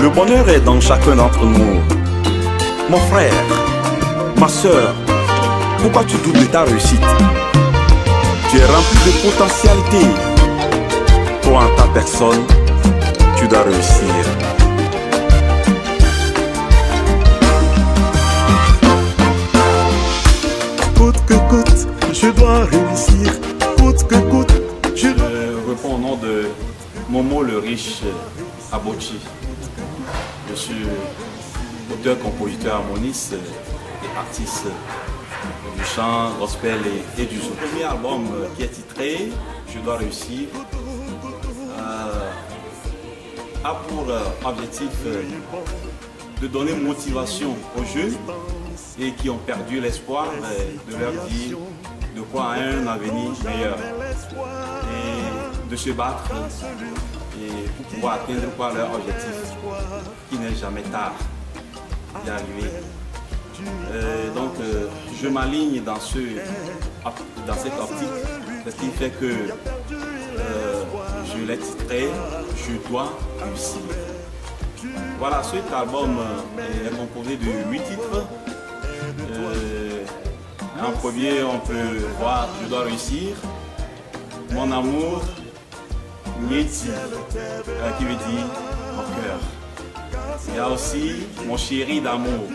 Le bonheur est dans chacun d'entre nous. Mon frère, ma soeur, pourquoi tu doutes de ta réussite? Tu es rempli de potentialité. Toi en ta personne, tu dois réussir. Coûte que coûte, je dois réussir. Coûte que coûte, je dois... Je réponds au nom de Momo le riche Abochi. Je suis auteur, compositeur, harmoniste et artiste du chant, gospel et du zouk. Le premier album qui est titré Je dois réussir a pour objectif de donner motivation aux jeunes et qui ont perdu l'espoir de leur dire de quoi un avenir meilleur et de se battre et pour pouvoir atteindre leur objectif qui n'est jamais tard d'y arriver. Donc je m'aligne dans cette optique, ce qui fait que je l'ai titré Je dois réussir. Voilà, cet album est composé de 8 titres. En premier, on peut voir Je dois réussir, Mon amour, Nieti, qui veut dire mon cœur. Il y a aussi Mon chéri d'amour.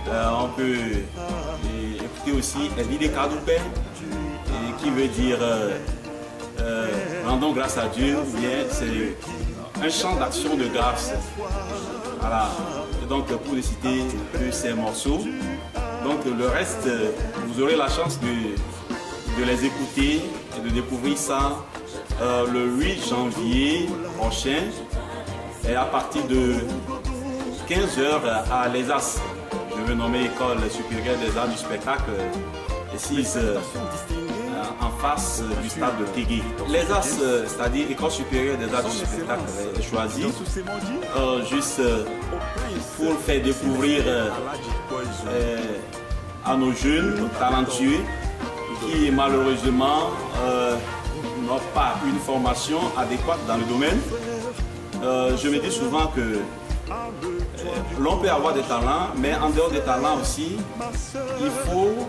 On peut écouter aussi Elide Kadoupe, qui veut dire rendons grâce à Dieu, ou bien c'est un chant d'action de grâce. Voilà. Et donc pour les citer que ces morceaux. Donc le reste, vous aurez la chance de les écouter et de découvrir ça le 8 janvier prochain et à partir de 15h à l'ESAS. Je vais nommer École supérieure des arts du spectacle, ici en face du stade de Tégué. L'ESAS, c'est-à-dire École supérieure des arts du spectacle, est choisi juste pour faire découvrir à nos jeunes talentueux qui malheureusement n'ont pas une formation adéquate dans le domaine. Je me dis souvent que l'on peut avoir des talents, mais en dehors des talents aussi, il faut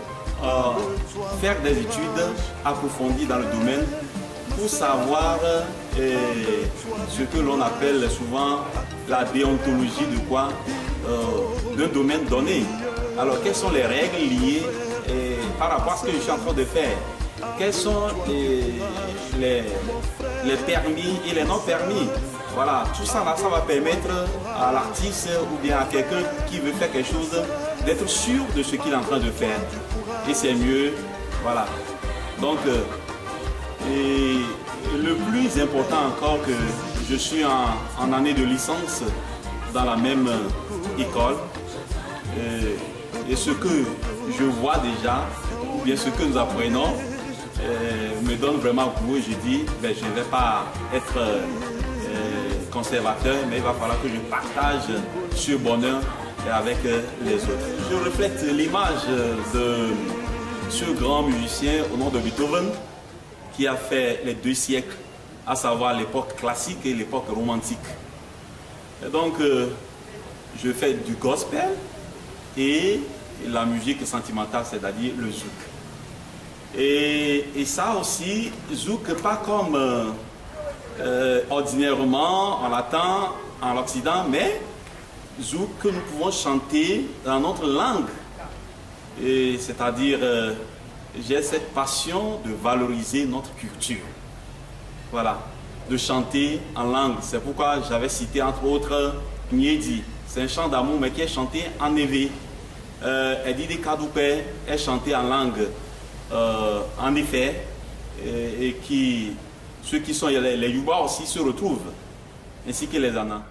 faire des études approfondies dans le domaine pour savoir ce que l'on appelle souvent la déontologie de quoi d'un domaine donné. Alors, quelles sont les règles liées par rapport à ce que je suis en train de faire? Quels sont les permis et les non permis? Voilà, tout ça là, ça va permettre à l'artiste ou bien à quelqu'un qui veut faire quelque chose d'être sûr de ce qu'il est en train de faire. Et c'est mieux, voilà. Donc, et le plus important encore que je suis en année de licence dans la même école. Et ce que je vois déjà, ou bien ce que nous apprenons, me donne vraiment goût. Je dis, je ne vais pas être conservateur, mais il va falloir que je partage ce bonheur avec les autres. Je reflète l'image de ce grand musicien au nom de Beethoven, qui a fait les 2 siècles, à savoir l'époque classique et l'époque romantique. Et donc, je fais du gospel et la musique sentimentale, c'est-à-dire le zouk. Et ça aussi, zouk pas comme ordinairement on l'attend en Occident, mais zouk que nous pouvons chanter dans notre langue. Et c'est-à-dire, j'ai cette passion de valoriser notre culture. Voilà, de chanter en langue. C'est pourquoi j'avais cité entre autres Niedi. C'est un chant d'amour mais qui est chanté en éveil. Elide Kadoupe est chanté en langue en effet et qui ceux qui sont les Yuba aussi se retrouvent ainsi que les Ana.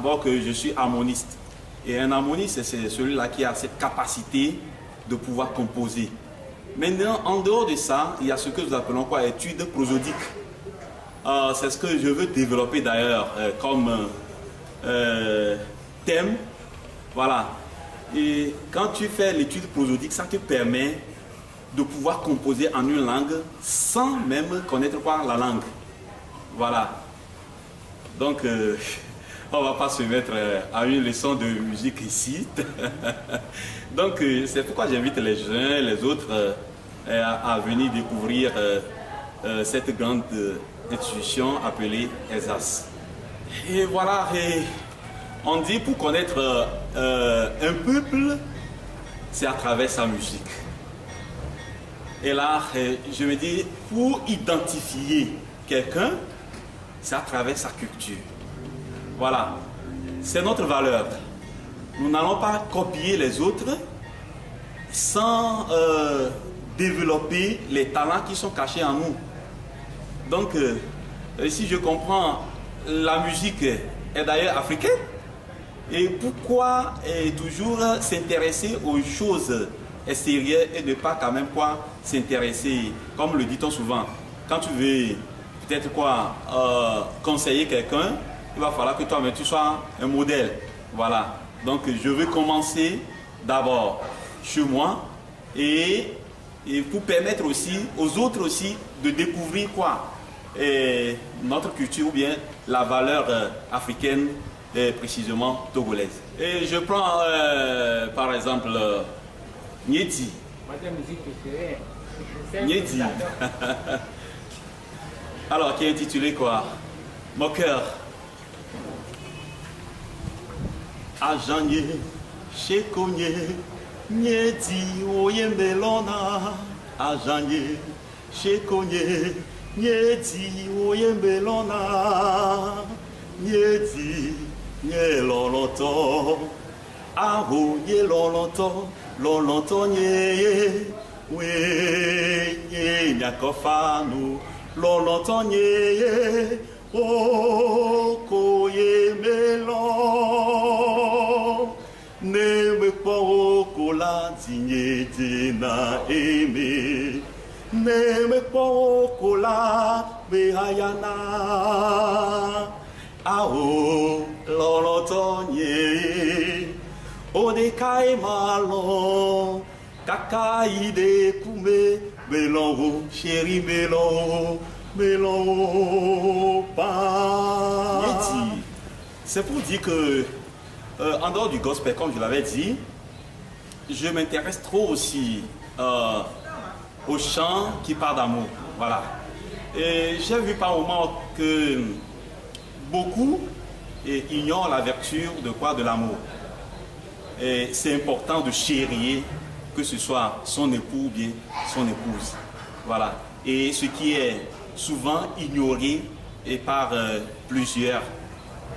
d'abord que je suis harmoniste. Et un harmoniste, c'est celui-là qui a cette capacité de pouvoir composer. Maintenant, en dehors de ça, il y a ce que nous appelons quoi, études prosodiques. C'est ce que je veux développer d'ailleurs comme thème. Voilà. Et quand tu fais l'étude prosodique, ça te permet de pouvoir composer en une langue sans même connaître quoi, la langue. Voilà. Donc, on ne va pas se mettre à une leçon de musique ici. Donc, c'est pourquoi j'invite les jeunes, les autres à venir découvrir cette grande institution appelée ESAS. Et voilà, on dit pour connaître un peuple, c'est à travers sa musique. Et là, je me dis, pour identifier quelqu'un, c'est à travers sa culture. Voilà, c'est notre valeur. Nous n'allons pas copier les autres sans développer les talents qui sont cachés en nous. Donc, si je comprends, la musique est d'ailleurs africaine. Et pourquoi toujours s'intéresser aux choses extérieures et ne pas quand même quoi s'intéresser, comme le dit-on souvent, quand tu veux peut-être quoi conseiller quelqu'un, il va falloir que toi-même tu sois un modèle. Voilà. Donc je veux commencer d'abord chez moi et pour permettre aussi aux autres aussi de découvrir quoi notre culture ou bien la valeur africaine, précisément togolaise. Et je prends par exemple Nyeti. Nyeti. Alors qui est intitulé quoi? Mon cœur. Ajanye, Shekonye, Nyeti, Oyembelona. Ajanye, Shekonye, Nyeti, Oyembelona. Nyeti, Nyeloloto. Aho, Nyeloloto, Loloto, Nye, We, Nyakofanu, Loloto, Nye, Okoye Melon. Neme poko la digne na eme. Neme poko la behayana. Ao lolotonye. Odekai malon. Kakai de kume. Melon, chéri melon. Melon pas. C'est pour dire que en dehors du gospel, comme je l'avais dit, je m'intéresse trop aussi aux chants qui parlent d'amour. Voilà. Et j'ai vu par moments que beaucoup ignorent la vertu de quoi? De l'amour. Et c'est important de chérir, que ce soit son époux ou bien son épouse. Voilà. Et ce qui est souvent ignoré et par plusieurs.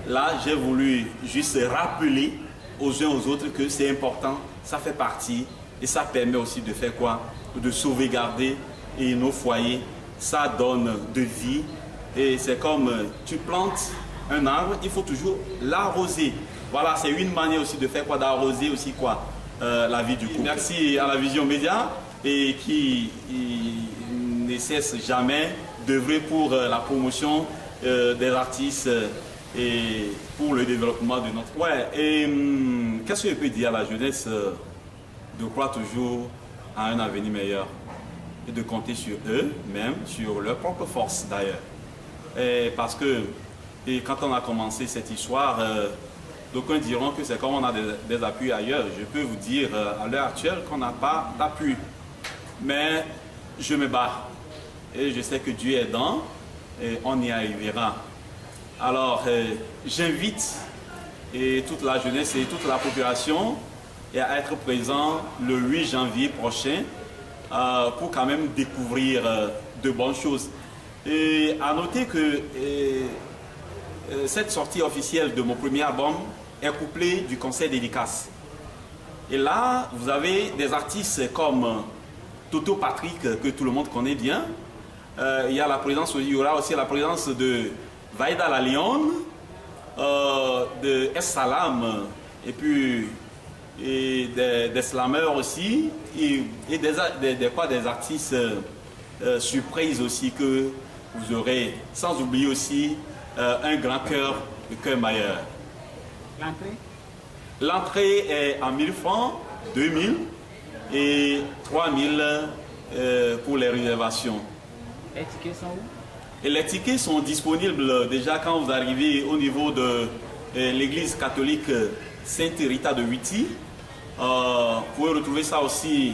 Là, j'ai voulu juste rappeler aux uns aux autres que c'est important, ça fait partie et ça permet aussi de faire quoi? De sauvegarder et nos foyers, ça donne de vie et c'est comme tu plantes un arbre, il faut toujours l'arroser. Voilà, c'est une manière aussi de faire quoi? D'arroser aussi quoi? La vie du couple. Merci à la Vision Média et qui ne cesse jamais d'œuvrer pour la promotion des artistes et pour le développement de notre... Ouais, et qu'est-ce que je peux dire à la jeunesse? De croire toujours à un avenir meilleur et de compter sur eux, même sur leur propre force d'ailleurs. Parce que quand on a commencé cette histoire, d'aucuns diront que c'est comme on a des appuis ailleurs. Je peux vous dire à l'heure actuelle qu'on n'a pas d'appui. Mais je me bats. Et je sais que Dieu est aidant et on y arrivera. Alors, j'invite toute la jeunesse et toute la population à être présent le 8 janvier prochain pour quand même découvrir de bonnes choses. Et à noter que cette sortie officielle de mon premier album est couplée du concert dédicace. Et là, vous avez des artistes comme Toto Patrick, que tout le monde connaît bien. Il y aura aussi la présence de Vaïda la Lyon, de Es-Salam et puis des slameurs aussi et des artistes surprises aussi que vous aurez, sans oublier aussi un grand chœur, le chœur Mayer. L'entrée est à 1000 francs, 2000 et 3000 pour les réservations. Les tickets sont où? Et les tickets sont disponibles déjà quand vous arrivez au niveau de l'église catholique Sainte Rita de Huiti. Vous pouvez retrouver ça aussi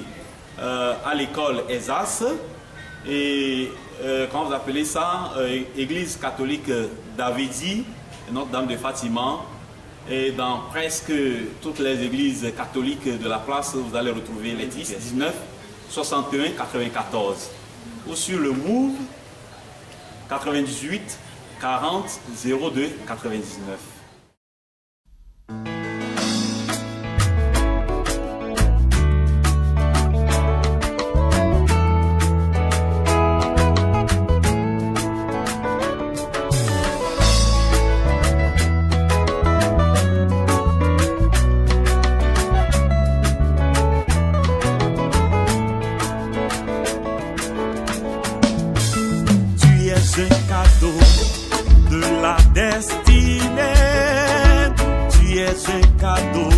à l'école ESAS. Et quand vous appelez ça, église catholique d'Avedi, Notre-Dame de Fatima. Et dans presque toutes les églises catholiques de la place, vous allez retrouver les 10, 19, 61, 94. Ou sur le Move 98 40 02 99. Un cadeau de la destinée, tu es un cadeau